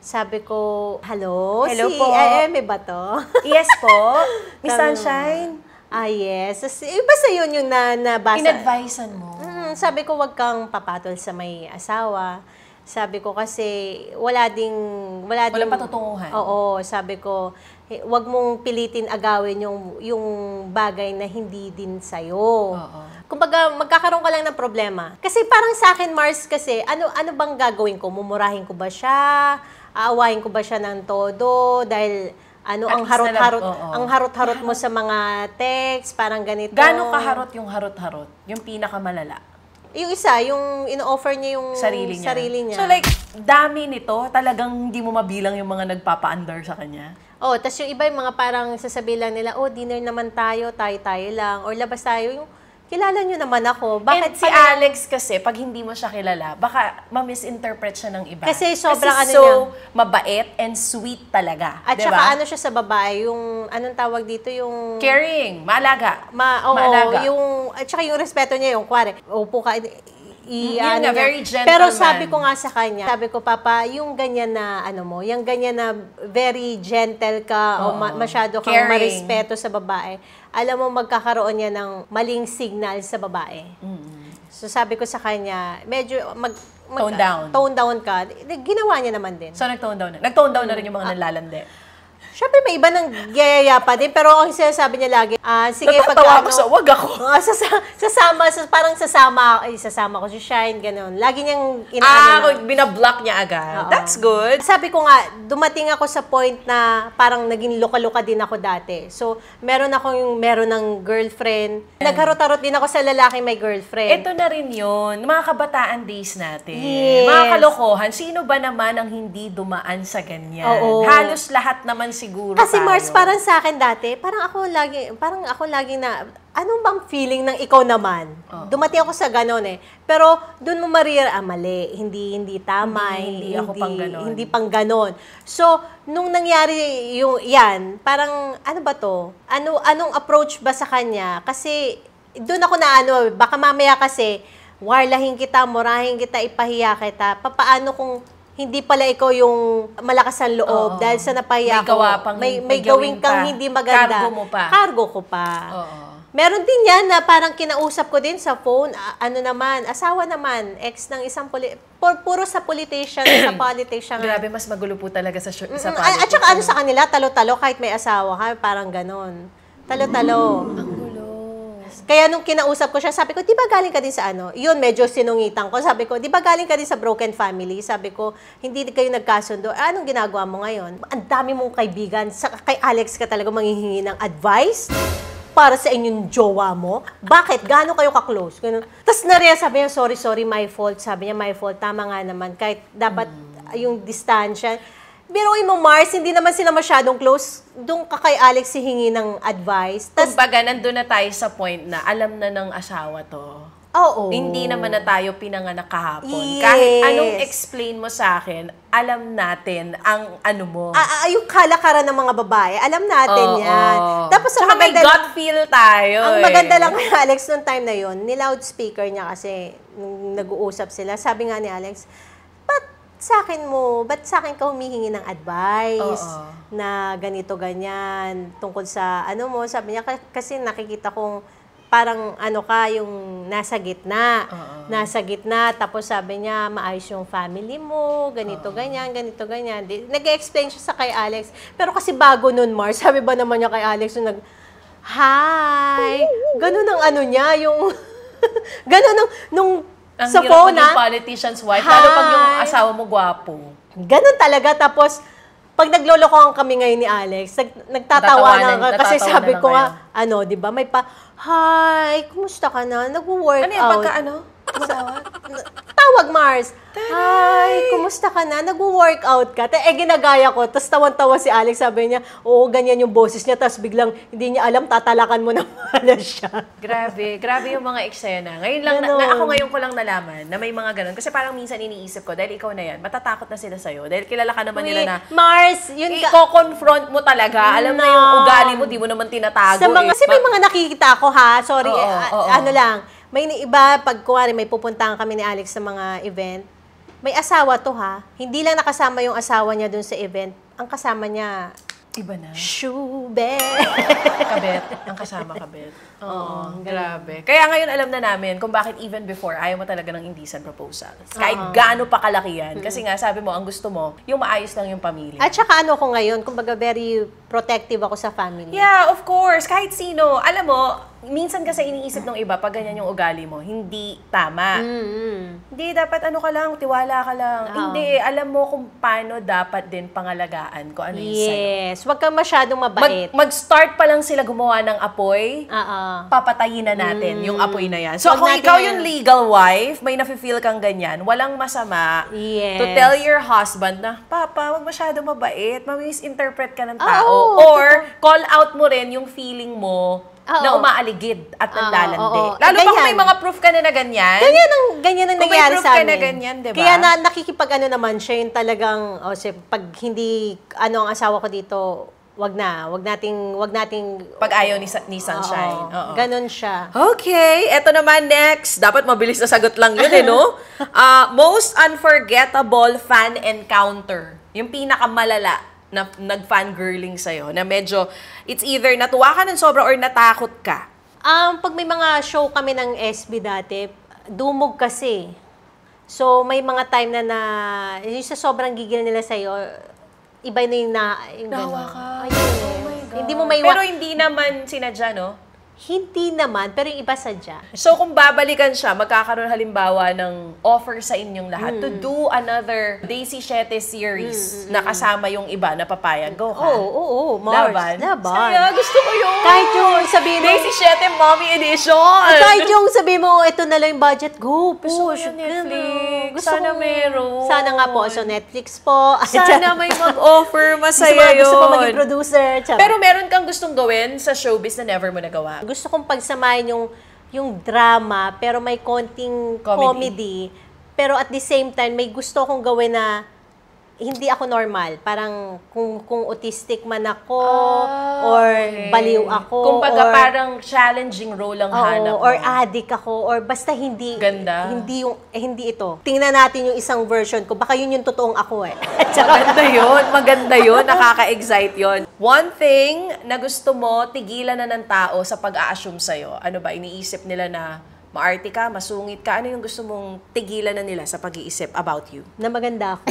Sabi ko, hello po. may ba to? Yes po. Miss Sunshine. Yes. Basta yun yung nabasa. In-advisean mo. Sabi ko, wag kang papatol sa may asawa. Sabi ko kasi, Walang patutunguhan. Oo, sabi ko, wag mong pilitin agawin yung bagay na hindi din sa'yo. Oo. Kumbaga, magkakaroon ka lang ng problema. Kasi parang sa akin, Mars, kasi, ano bang gagawin ko? Mumurahin ko ba siya? Aawahin ko ba siya ng todo? Dahil, At ang least ang harot-harot mo sa mga text, parang ganito. Gaano kaharot yung harot-harot? Yung pinakamalala? Yung isa, yung ino-offer niya yung Sarili niya. niya. So like, dami nito, talagang hindi mo mabilang yung mga nagpapa-under sa kanya? Oh, tas yung iba yung mga parang sasabihin lang nila, dinner naman tayo lang. Or labas tayo, yung kilala nyo naman ako. Bakit And si Alex kasi, pag hindi mo siya kilala, baka ma-misinterpret siya ng iba. Kasi sobrang kasi ano niya. mabait and sweet talaga. At diba? saka ano siya sa babae, yung, anong tawag dito, yung... Caring, maalaga. Maalaga. At saka yung respeto niya, yung kware, upo ka, Yun nga, very gentleman. Pero sabi ko nga sa kanya, sabi ko, Papa, yung ganyan na, yung ganyan na very gentle ka, o masyado kang Caring. marespeto sa babae, alam mo, magkakaroon niya ng maling signal sa babae. So sabi ko sa kanya, medyo Tone down ka. Ginawa niya naman din. So nag-tone down na. Nag-tone down na rin yung mga nanlalandi. Siyempre, may iba ng gayaya pa din, pero ang sinasabi niya lagi, sige, Natatawa ako sa wag ako. sasama ko si Shine, gano'n. Lagi niyang inaano na. Binablock niya agad. Oo. That's good. Sabi ko nga, dumating ako sa point na parang naging loka-loka din ako dati. So, meron ng girlfriend. Nagharot-harot din ako sa lalaki may girlfriend. Ito na rin yun, mga kabataan days natin. Yes. Mga kalokohan, sino ba naman ang hindi dumaan sa ganyan? Oo. Halos lahat naman siguro Kasi tayo. Mars, parang sa akin dati, parang ako lagi na, anong bang feeling ng ikaw naman? Dumating ako sa ganon eh. Pero doon mo mali, hindi tama, Hindi ako pang ganon. Hindi pang ganon. So, nung nangyari yung yan, parang ano ba to? Anong approach ba sa kanya? Kasi doon ako na baka mamaya kasi warlahin kita, murahin kita, ipahiya kita. Papaano kung hindi pala ikaw yung malakas ang loob dahil sa napahiya May gawa pang- may gawin kang pa. hindi maganda. Cargo mo pa. Cargo ko pa. Oo. Meron din yan na parang kinausap ko din sa phone, asawa naman, ex ng isang puro sa politician, sa politics siya. Grabe, mas magulo po talaga sa politics. At saka sa kanila, talo-talo, kahit may asawa ka, parang ganon. Talo-talo. Ang gulo. Kaya nung kinausap ko siya, sabi ko, di ba galing ka din sa Yun, medyo sinungitan ko. Sabi ko, di ba galing ka din sa broken family? Sabi ko, hindi kayo nagkasundo. Anong ginagawa mo ngayon? Ang dami mong kaibigan. Kay Alex ka talaga manghihingi ng advice para sa inyong jowa mo. Bakit? Gaano kayo ka-close? Tapos sabi niya, sorry, my fault. Sabi niya, my fault. Tama nga naman. Kahit dapat yung distansya. Biruin mo, Mars, hindi naman sila masyadong close. Doon ka kay Alex hihingi ng advice. Kumbaga, nandun na tayo sa point na alam na ng asawa to. Oo. Hindi naman na tayo pinanganak kahapon. Yes. Kahit anong explain mo sa akin, alam natin ang ano mo. Yung kalakaran ng mga babae, alam natin yan. Tapos Tsaka may gut feel tayo. Ang maganda lang kay Alex noong time na yon, ni-loudspeaker niya kasi nung nag-uusap sila. Sabi nga ni Alex, ba't sa akin ka humihingi ng advice na ganito, ganyan, tungkol sa mo, sabi niya, kasi nakikita kong parang yung nasa gitna. Nasa gitna, tapos sabi niya, maayos yung family mo, ganito, ganyan. Nag-explain siya sa kay Alex. Pero kasi bago nun, Mars, sabi ba naman niya kay Alex, hi, ganun ang niya, yung, ganun nung ang sa hirap phone, maging politician's wife, lalo pag yung asawa mo gwapo. Ganun talaga. Tapos, pag naglolokohan kami ngayon ni Alex, nagtatawanan ka. Kasi sabi ko nga, di ba, may hi, kumusta ka na? Nag-workout. Ano yung pagka Tawag, Mars. Hi, kumusta ka na? Nag-workout ka? Ginagaya ko. Tapos tawan-tawa si Alex, sabi niya, oo, ganyan yung boses niya. Tapos biglang, hindi niya alam, tatalakan mo na pala siya. Grabe yung mga eksena. Ngayon lang, ako ngayon ko lang nalaman na may mga ganun. Kasi parang minsan iniisip ko, dahil ikaw na yan, matatakot na sila sa'yo. Dahil kilala ka naman nila na, Mars, yun ka. I-confront mo talaga. Alam na yung ugali mo, di mo naman tinatago. Kasi may mga nakikita ako, ha? Sorry, may iba, pag kuwari may pupuntahan kami ni Alex sa mga event, may asawa to, ha? Hindi lang nakasama yung asawa niya dun sa event. Ang kasama niya, iba na. Shube. Kabet. Ang kasama kabet. Oo, grabe. Kaya ngayon alam na namin kung bakit even before ayaw mo talaga ng indecent proposals. Kahit gaano pa kalaki yan. Kasi nga sabi mo, ang gusto mo, yung maayos lang yung pamilya. At saka ko ngayon, kumbaga very protective ako sa family. Yeah, of course. Kahit sino. Alam mo, minsan kasi iniisip ng iba, pag ganyan yung ugali mo, hindi tama. Hindi, dapat ka lang, tiwala ka lang. Hindi, alam mo kung paano dapat din pangalagaan kung ano yung sa'yo. Yes, wag kang masyadong mabait. Mag-start pa lang sila gumawa ng apoy, papatayin na natin yung apoy na yan. So, kung ikaw yung legal wife, may nafe-feel kang ganyan, walang masama to tell your husband na, Papa, wag masyadong mabait, ma-misinterpret ka ng tao. Or, call out mo rin yung feeling mo na umaaligid at nanlalandi. Lalo pa kung may mga proof ka na ganyan. Ganyan ang Kung may nangyari proof sa ka amin. na ganyan, diba? Kaya nakikipag naman siya yung talagang, pag hindi, ang asawa ko dito, wag nating pag ayaw ni Sunshine. Oo. Ganon siya. Okay, eto naman next. Dapat mabilis na sagot lang yun no? Most unforgettable fan encounter. Yung pinakamalala na nag-fangirling sa'yo, na medyo, it's either natuwa ka ng sobra or natakot ka. Pag may mga show kami ng SB dati, dumog kasi. So, may mga time na yung sa sobrang gigil nila sa'yo, iba na yung Nahawa ka. Ayun. Oh my God. Hindi mo Pero hindi naman sinadya, no? Hindi naman, pero yung iba sadya. So, kung babalikan siya, magkakaroon halimbawa ng offer sa inyong lahat to do another Daisy Siete series na kasama yung iba na papayag. Go ka. Oo, Mars. Laban. Laban. Saya, gusto ko yun. Kahit yung sabihin mo, Daisy Siete Mommy Edition. kahit yung sabihin mo, ito na lang yung budget, go, push. Gusto ko yung Netflix. Gusto Sana ko. meron. Sana nga po. So, Netflix po. Sana may mag-offer. Masaya yun. Gusto ko maging producer. Charot. Pero meron kang gustong gawin sa showbiz na never mo nagawa. Gusto kong pagsamahin yung drama, pero may konting comedy. Pero at the same time, may gusto kong gawin na hindi ako normal. Parang kung autistic man ako, or baliw ako, Kumbaga or parang challenging role ang hanap mo. or addict ako, or basta hindi Ganda. hindi ito. Tingnan natin yung isang version ko. Baka yun yung totoong ako eh. Maganda yun. Nakaka-excite yun. One thing na gusto mo, tigilan na ng tao sa pag-a-assume sa'yo. Ano ba, iniisip nila na maarte ka, masungit ka? Ano yung gusto mong tigilan na nila sa pag-iisip about you? Na maganda ako.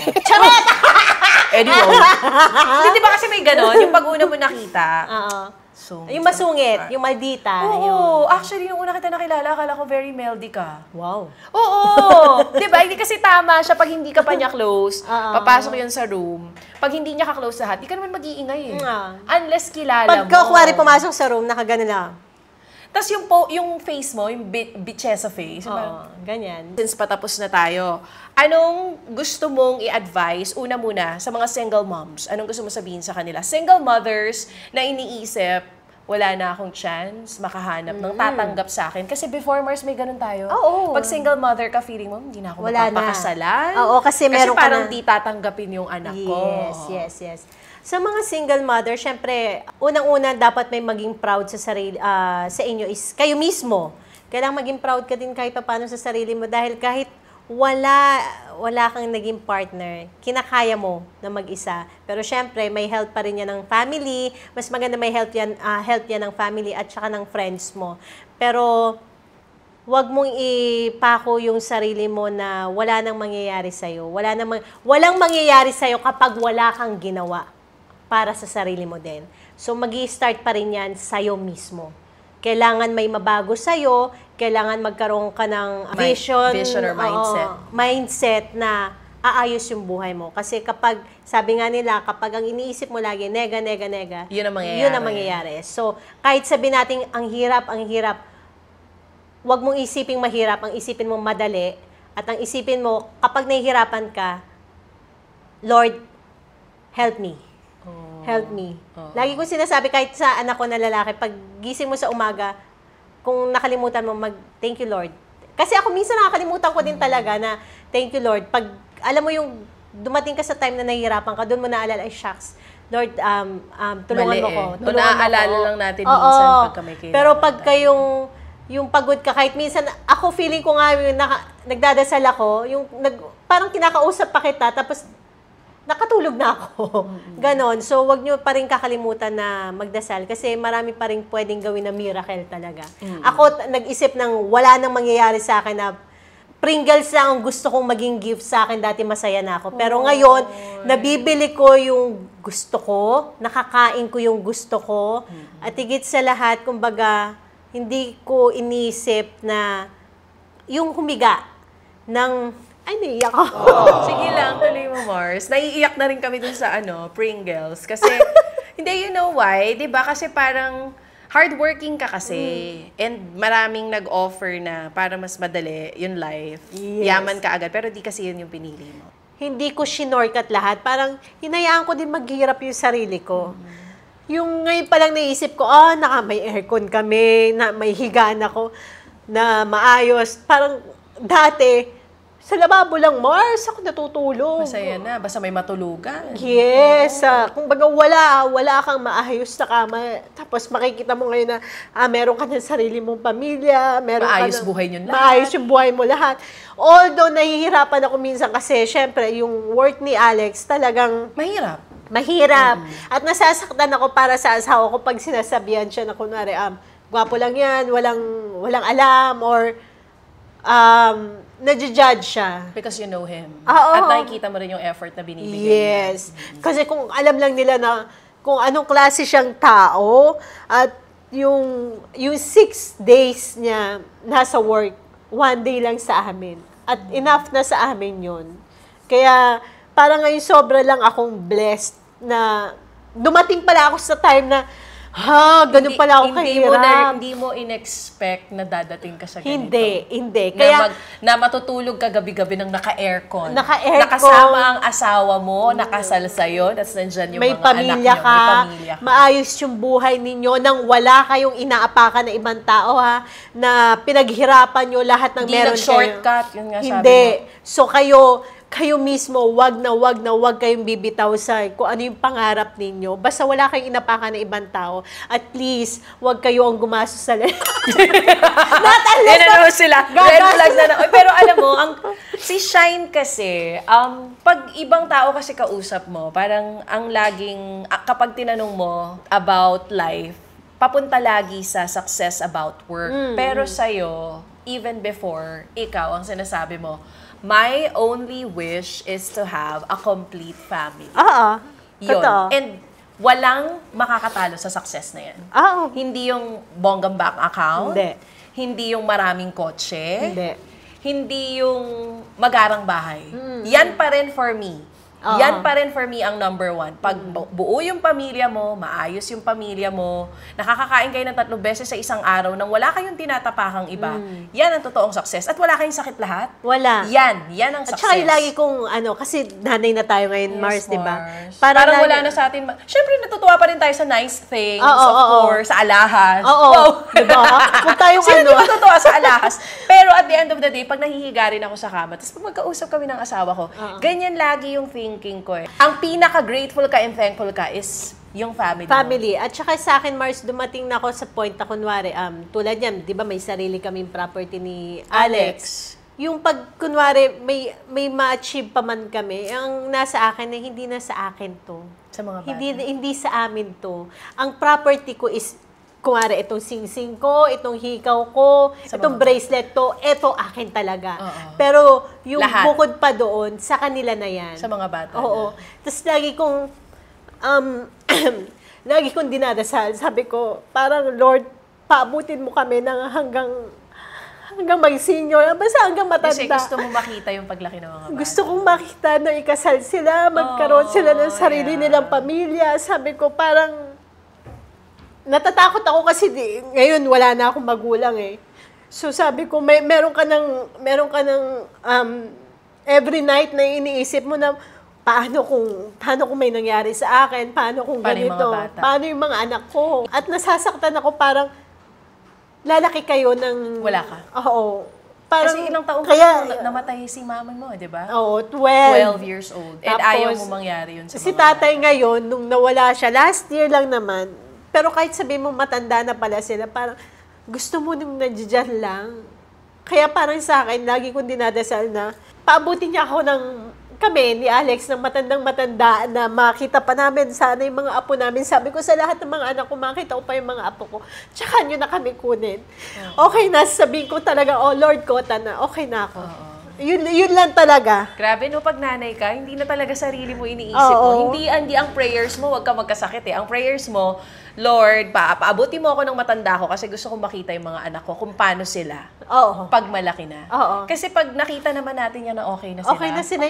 Anyway. Hindi ba kasi may ganon? Yung pag-una mo nakita. Sungit. Yung masungit, yung maldita. Oo. Actually, yung una kita nakilala, akala ko very melody ka. Wow. Oo. Di ba? Hindi kasi tama siya pag hindi ka pa niya close. Papasok yun sa room. Pag hindi niya ka-close lahat, di ka naman mag-iingay eh. Unless kilala mo. Pagka kuwari pumasok sa room, nakagano lang. Tapos yung face mo, yung bitchesa face. Ganyan. Since patapos na tayo, anong gusto mong i-advise, una muna, sa mga single moms? Anong gusto mo sabihin sa kanila? Single mothers na iniisip, wala na akong chance makahanap ng tatanggap sa akin. Kasi before Mars, may ganun tayo. Oo. Pag single mother ka, feeling mo, hindi na ako Wala mapapakasalan. Oo, kasi meron ka parang na- di tatanggapin yung anak ko. Yes. Sa mga single mother, syempre, unang-una dapat may maging proud sa sarili, sa inyo is kayo mismo. Kailangan maging proud ka din kahit paano sa sarili mo dahil kahit wala kang naging partner, kinakaya mo na mag-isa. Pero syempre, may help pa rin yan ng family. Mas maganda may help yan ng family at saka ng friends mo. Pero wag mong ipako yung sarili mo na wala nang mangyayari sa'yo. Walang mangyayari sa'yo kapag wala kang ginawa para sa sarili mo din. So, mag-i-start pa rin yan sa'yo mismo. Kailangan may mabago sa'yo, kailangan magkaroon ka ng vision or mindset. Mindset na aayos yung buhay mo. Kasi kapag, sabi nga nila, kapag ang iniisip mo lagi, nega, Yun ang mangyayari. So, kahit sabi natin, ang hirap, wag mong isiping mahirap, ang isipin mo madali, at ang isipin mo, kapag nahihirapan ka, Lord, help me. Help me. Lagi ko sinasabi, kahit sa anak ko na lalaki, pag gising mo sa umaga, kung nakalimutan mo, thank you, Lord. Kasi ako minsan nakakalimutan ko din talaga na, thank you, Lord. Pag, alam mo yung, dumating ka sa time na nahihirapan ka, doon mo naalala, ay shucks, Lord, tulungan mo ko. Ito naaalala lang natin minsan pagka may kailangan. Pero pagka yung pagod ka, kahit minsan, ako feeling ko nga, nagdadasal ako, parang kinakausap pa kita, tapos nakatulog na ako. Ganon. So, wag nyo pa rin kakalimutan na magdasal kasi marami pa rin pwedeng gawin na miracle talaga. Ako, nag-isip ng wala nang mangyayari sa akin na Pringles lang ang gusto kong maging gift sa akin. Dati masaya na ako. Pero ngayon, nabibili ko yung gusto ko, nakakain ko yung gusto ko, at higit sa lahat, kumbaga, hindi ko inisip na yung humiga ng ay, naiiyak ako. Sige lang, tuloy mo, Mars. Naiiyak na rin kami dun sa Pringles. Kasi, hindi, you know why? Diba? Kasi parang hardworking ka kasi. And maraming nag-offer na para mas madali yung life. Yes. Yaman ka agad. Pero di kasi yun yung pinili mo. Hindi ko shinortcut lahat. Parang hinayaan ko din maghirap yung sarili ko. Yung ngayon palang naisip ko, may aircon kami, na may higaan ako na maayos. Parang dati, sa lababo lang, Mars, ako natutulog. Masaya na, basta may matulugan. Yes. Kung baga wala kang maayos na kama. Tapos makikita mo ngayon na meron ka ng sarili mong pamilya. Maayos buhay nyo lahat. Maayos yung buhay mo lahat. Although, nahihirapan ako minsan kasi, syempre, yung work ni Alex talagang mahirap. At nasasaktan ako para sa asawa ko pag sinasabihan siya na kunwari, gwapo lang yan, walang alam, or nadjudge siya. Because you know him. At nakikita mo rin yung effort na binibigay niya. Kasi kung alam lang nila na kung anong klase siyang tao, at yung 6 days niya nasa work, 1 day lang sa amin. At enough na sa amin yun. Kaya, parang ngayon sobra lang akong blessed na dumating pala ako sa time na, ganun pala ako kahirap. Hindi mo in-expect na dadating ka sa ganito. Hindi. Kaya, na matutulog ka gabi-gabi ng naka-aircon. Naka-aircon. Nakasama ang asawa mo, nakasal sa'yo, tapos nandyan yung may mga anak niyo. pamilya ka, May pamilya ka. maayos yung buhay ninyo nang wala kayong inaapakan na ibang tao na pinaghirapan nyo lahat ng Hindi meron nag-shortcut, kayo. yun nga sabi Hindi. mo. So kayo mismo, wag kayong bibitaw sa kung ano yung pangarap ninyo. Basta wala kayong inapakan na ibang tao. At please, wag kayo ang gumastos sa Not unless sila. Red flags na. Pero alam mo, si Shine kasi, pag ibang tao kasi kausap mo, parang ang laging, kapag tinanong mo about life, papunta lagi sa success about work. Pero sa'yo, even before, ikaw, ang sinasabi mo, my only wish is to have a complete family. Oo. Yun. Totoo. And walang makakatalo sa success na yan. Oo. Hindi yung bonggang bank account. Hindi. Hindi yung maraming kotse. Hindi. Hindi yung magarang bahay. Yan pa rin for me. Oo. Yan pa rin for me ang number 1. Pag buo yung pamilya mo, maayos yung pamilya mo, nakakakain kayo ng 3 beses sa isang araw nang wala kayong tinatapakang iba, yan ang totoong success. At wala kayong sakit lahat. Wala. Yan ang At success. saka lagi kong, kasi nanay na tayo ngayon, Mars, di ba? Mars. Parang wala na sa atin. Siyempre, natutuwa pa rin tayo sa nice things, of course, sa alahas. Oo. Wow. Diba? Kung tayong Sino di matutuwa sa alahas? Pero at the end of the day, pag nahihiga rin ako sa kama, tapos pag magkausap kami ng asawa ko, ganyan lagi yung thinking ko eh. Ang pinaka-grateful ka and thankful ka is yung family mo. Family. At saka sa akin, Mars, dumating na ako sa point na kunwari, tulad yan, di ba may sarili kaming property ni Alex. Yung pag, kunwari, may ma-achieve pa man kami, ang nasa akin na hindi na sa akin to. Sa mga bata. Hindi sa amin to. Ang property ko is, kunwari, itong sing-sing ko, itong hikaw ko, Sa itong mga bracelet to, eto akin talaga. Oo. Pero yung Lahat. bukod pa doon, sa kanila na yan. Sa mga bata. Oo. Tapos lagi kong, lagi kong dinadasal. Sabi ko, parang, Lord, paabutin mo kami ng hanggang mag-senior, basta hanggang matanda. Kasi gusto mo makita yung paglaki ng mga bata. Gusto kong makita na ikasal sila, magkaroon sila ng sarili nilang pamilya. Sabi ko, parang, natatakot ako kasi ngayon wala na akong magulang eh. So sabi ko, meron ka ng every night na iniisip mo na paano kung may nangyari sa akin, paano kung ganito, paano yung mga anak ko. At nasasaktan ako parang lalaki kayo ng... Wala ka. Oo. Parang, kasi ilang taon kaya, namatay si mama mo, di ba? Oo, 12. 12 years old. And Tapos, ayaw mo mangyari yun sa si mga tatay bata. ngayon, nung nawala siya, last year lang naman, pero kahit sabihin mo matanda na pala sila, parang gusto mo nung nandiyan lang. Kaya parang sa akin, lagi kong dinadasal na paabutin niya ako kami ni Alex ng matandang-matanda na makita pa namin sana yung mga apo namin. Sabi ko sa lahat ng mga anak ko, makita ko pa yung mga apo ko. Tsaka nyo na kami kunin. Okay na, sabihin ko talaga, oh Lord ko, okay na ako. Yun lang talaga. Grabe, no, pag nanay ka, hindi na talaga sarili mo iniisip mo. Hindi ang prayers mo, wag ka magkasakit eh. Ang prayers mo, Lord, paabuti mo ako ng matanda ko kasi gusto kong makita yung mga anak ko kung paano sila. Oo. Pag malaki na. Oo. Kasi pag nakita naman natin yan na okay na sila. Okay na sila.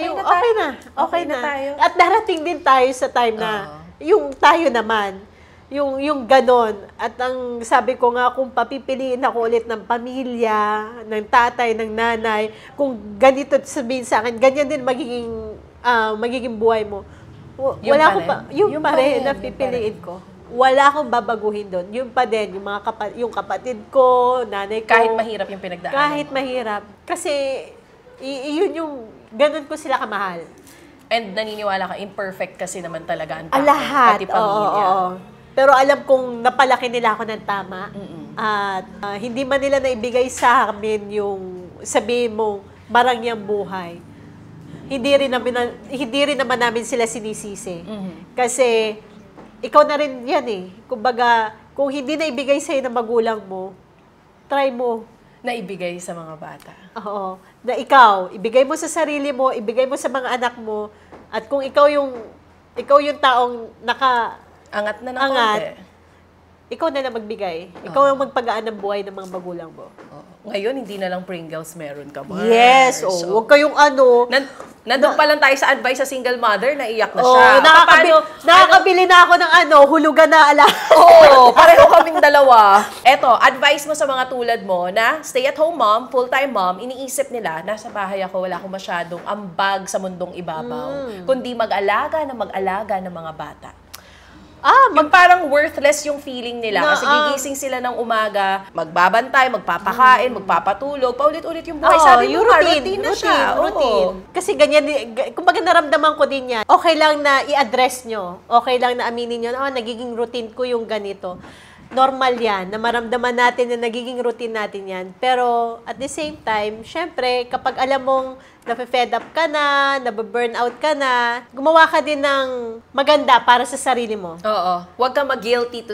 Okay na tayo. At darating din tayo sa time na yung tayo naman, yung ganon. At ang sabi ko nga, kung papipiliin ako ulit ng pamilya, ng tatay, ng nanay, kung ganito sabihin sa akin, ganyan din magiging buhay mo. Yung pa rin na pipiliin ko. Wala akong babaguhin doon. Yung pa din, yung kapatid ko, nanay ko. Kahit mahirap yung pinagdaanan. Kahit mahirap. Kasi, yun yung, ganun ko sila kamahal. And naniniwala ka, imperfect kasi naman talaga ang tao. Lahat. Pati pamilya. Oo. Pero alam kong napalaki nila ako ng tama. At hindi man nila naibigay sa amin yung sabihin mo, marangyang buhay. Hindi rin naman namin sila sinisisi. Kasi, ikaw na rin yan eh. Kumbaga, kung hindi na ibigay sa'yo ng magulang mo, try mo. Na ibigay sa mga bata. Oo. Na ikaw, ibigay mo sa sarili mo, ibigay mo sa mga anak mo, at kung ikaw yung taong Angat na ng Angat. konti. ikaw na lang magbigay. Ikaw ang magpagaan ng buhay ng mga magulang mo. Ngayon, hindi na lang Pringles meron ka, Mars. Yes, huwag kayong ano. Nandun pa lang tayo sa advice sa single mother, naiyak na Oh, siya. nakakabili na ako ng hulugan na ala. Oo, pareho kaming dalawa. Eto, advice mo sa mga tulad mo na stay-at-home mom, full-time mom, iniisip nila, nasa bahay ako, wala akong masyadong ambag sa mundong ibabaw, kundi mag-alaga ng mga bata. Yung parang worthless yung feeling nila. Kasi gigising sila ng umaga, magbabantay, magpapakain, magpapatulog, paulit-ulit yung buhay. Sabi mo, routine na siya. Routine. Kasi ganyan, kumbaga naramdaman ko din yan. Okay lang na i-address nyo. Okay lang na aminin nyo, nagiging routine ko yung ganito. Normal yan, na maramdaman natin na nagiging routine natin yan. Pero at the same time, syempre, kapag alam mong nafe-fed up ka na, nabe-burn out ka na, gumawa ka din ng maganda para sa sarili mo. Oo. Huwag kang mag-guilty to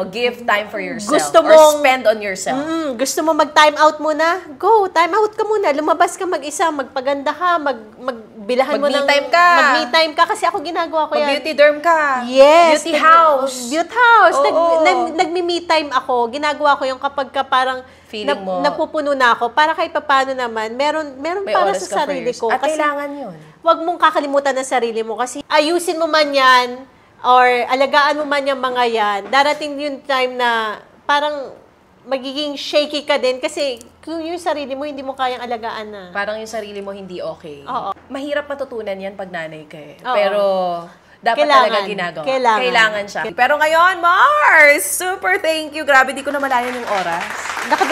give time for yourself. Or spend on yourself. Gusto mo mag-time out muna? Go, time out ka muna. Lumabas ka mag-isa, magpaganda ka, magbilahan mo ng... Mag-me time ka. Kasi ako ginagawa ko yan. Mag-beauty derm ka. Yes. Beauty house. Beauty house. Nagme-me time ako. Ginagawa ko yung kapag ka parang napupuno na ako. Para kahit paano naman, meron para sa sarili ko. At kailangan yun. Huwag mong kakalimutan ng sarili mo. Kasi ayusin mo man yan, or alagaan mo man yung mga yan, darating yung time na parang magiging shaky ka din kasi yung sarili mo, hindi mo kayang alagaan na. Parang yung sarili mo hindi okay. Oo. Mahirap matutunan yan pag nanay ka eh. Oo. Pero dapat talaga ginagawa. Kailangan siya. Pero ngayon, Mars! Super thank you. Grabe, di ko na malayan yung oras.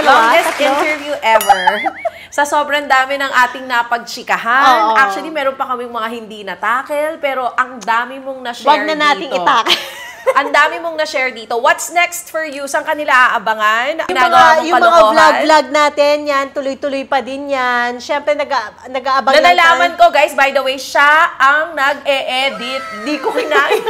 Longest interview ever. Sa sobrang dami ng ating napagchikahan. Actually, meron pa kaming mga hindi na-tackle, pero ang dami mong na-share dito. Wag na nating i-tackle. Ang dami mong na-share dito. What's next for you? Saan kanila aabangan? Yung mga vlog natin, yan, tuloy-tuloy pa din yan. Siyempre, nag-aabang nalalaman ko, guys, by the way, siya ang nag-e-edit. Di ko kinain.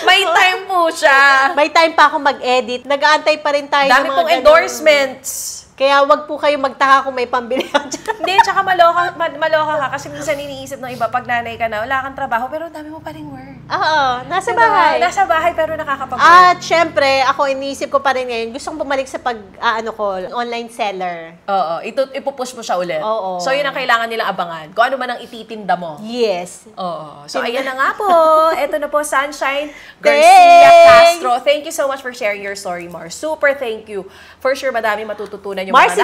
May time po siya. May time pa ako mag-edit. Nag-aantay pa rin tayo. Dami pong endorsements. Kaya wag po kayo magtaka kung may pambili ako dyan. Hindi, tsaka maloka ka. Kasi minsan iniisip ng iba, pag nanay ka na, wala kang trabaho, pero dami mo pa rin work. Oo, nasa bahay. Nasa bahay, pero nakakapag-work. At syempre, ako iniisip ko pa rin ngayon, gustong bumalik sa online seller. Oo, ipupush mo siya ulit. Oo. So, yun ang kailangan nilang abangan. Kung ano man ang ititinda mo. Yes. Oo. So, ayan na nga po. Ito na po, Sunshine Garcia Castro. Thank you so much for sharing your story, Mars. Super thank you. For sure, madami matututunan yung Mars, mga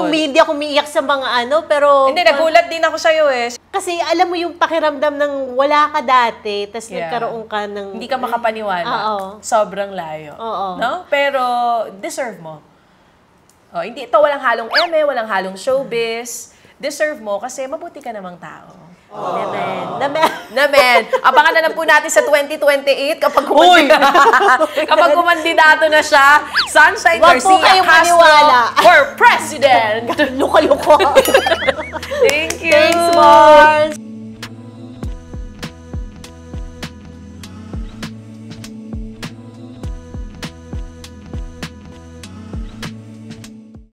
hindi ako umiiyak sa mga pero... Hindi, nagulat din ako sa'yo eh. Kasi alam mo yung pakiramdam ng wala ka dati, tapos nagkaroon ka ng... Hindi ka makapaniwala. Sobrang layo. No? Pero, deserve mo. Hindi, ito walang halong eme, walang halong showbiz. Deserve mo kasi mabuti ka namang tao. Namen. Abangan na lang po natin sa 2028 kapag kumandidato na siya. Sunshine Garcia Castro for President. Luka-luka. Thank you. Thanks, Mars.